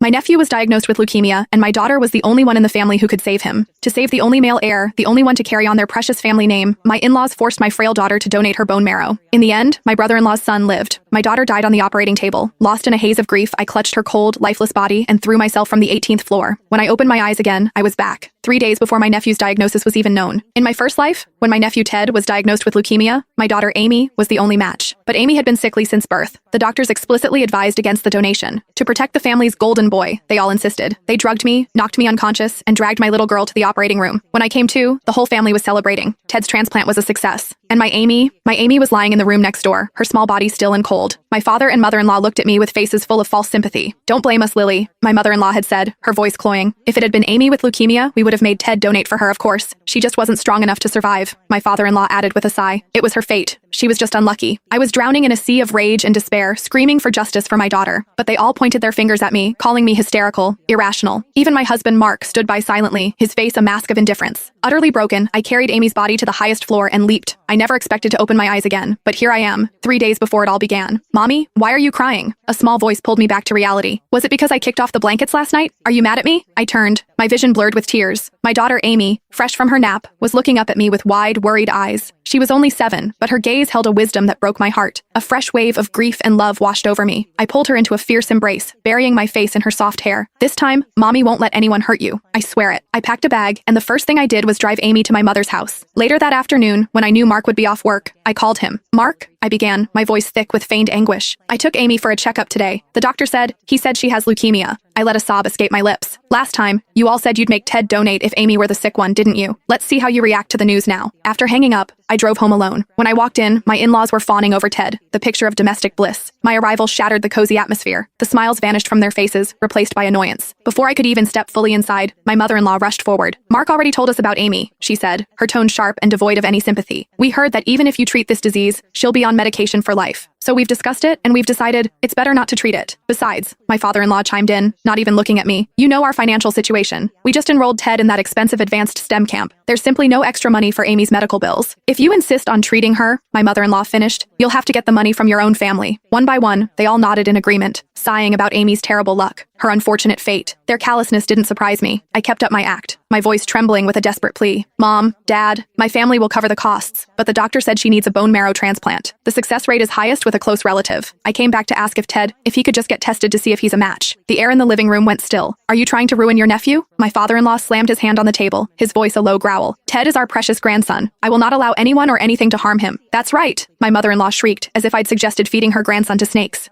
My nephew was diagnosed with leukemia, and my daughter was the only one in the family who could save him. To save the only male heir, the only one to carry on their precious family name, my in-laws forced my frail daughter to donate her bone marrow. In the end, my brother-in-law's son lived. My daughter died on the operating table. Lost in a haze of grief, I clutched her cold, lifeless body and threw myself from the 18th floor. When I opened my eyes again, I was back. 3 days before my nephew's diagnosis was even known. In my first life, when my nephew Ted was diagnosed with leukemia, my daughter Amy was the only match. But Amy had been sickly since birth. The doctors explicitly advised against the donation. To protect the family's golden boy, they all insisted. They drugged me, knocked me unconscious, and dragged my little girl to the operating room. When I came to, the whole family was celebrating. Ted's transplant was a success. And my Amy was lying in the room next door, her small body still and cold. My father and mother-in-law looked at me with faces full of false sympathy. "Don't blame us, Lily," my mother-in-law had said, her voice cloying. "If it had been Amy with leukemia, we would have made Ted donate for her, of course. She just wasn't strong enough to survive," my father-in-law added with a sigh. "It was her fate. She was just unlucky." I was drowning in a sea of rage and despair, screaming for justice for my daughter. But they all pointed their fingers at me, calling me hysterical, irrational. Even my husband, Mark, stood by silently, his face a mask of indifference. Utterly broken, I carried Amy's body to the highest floor and leaped. I never expected to open my eyes again, but here I am, 3 days before it all began. "Mommy, why are you crying?" A small voice pulled me back to reality. "Was it because I kicked off the blankets last night? Are you mad at me?" I turned, my vision blurred with tears. My daughter, Amy, fresh from her nap, was looking up at me with wide, worried eyes. She was only 7, but her gaze held a wisdom that broke my heart. A fresh wave of grief and love washed over me. I pulled her into a fierce embrace, burying my face in her soft hair. "This time, Mommy won't let anyone hurt you. I swear it." I packed a bag, and the first thing I did was drive Amy to my mother's house. Later that afternoon, when I knew Mark would be off work, I called him. "Mark," I began, my voice thick with feigned anguish. "I took Amy for a checkup today. The doctor said she has leukemia." I let a sob escape my lips. "Last time, you all said you'd make Ted donate if Amy were the sick one, didn't you? Let's see how you react to the news now." After hanging up, I drove home alone. When I walked in, my in-laws were fawning over Ted, the picture of domestic bliss. My arrival shattered the cozy atmosphere. The smiles vanished from their faces, replaced by annoyance. Before I could even step fully inside, my mother-in-law rushed forward. "Mark already told us about Amy," she said, her tone sharp and devoid of any sympathy. "We heard that even if you treat this disease, she'll be on medication for life. So we've discussed it, and we've decided it's better not to treat it. Besides," my father-in-law chimed in, not even looking at me, "you know our financial situation. We just enrolled Ted in that expensive advanced STEM camp. There's simply no extra money for Amy's medical bills. If you insist on treating her," my mother-in-law finished, "you'll have to get the money from your own family." One by one, they all nodded in agreement, sighing about Amy's terrible luck, her unfortunate fate. Their callousness didn't surprise me. I kept up my act, my voice trembling with a desperate plea. "Mom, Dad, my family will cover the costs, but the doctor said she needs a bone marrow transplant. The success rate is highest with a close relative." I came back to ask if he could just get tested to see if he's a match. The air in the living room went still. "Are you trying to ruin your nephew?" My father-in-law slammed his hand on the table, his voice a low growl. "Ted is our precious grandson. I will not allow anyone or anything to harm him." "That's right," my mother-in-law shrieked, as if I'd suggested feeding her grandson to snakes.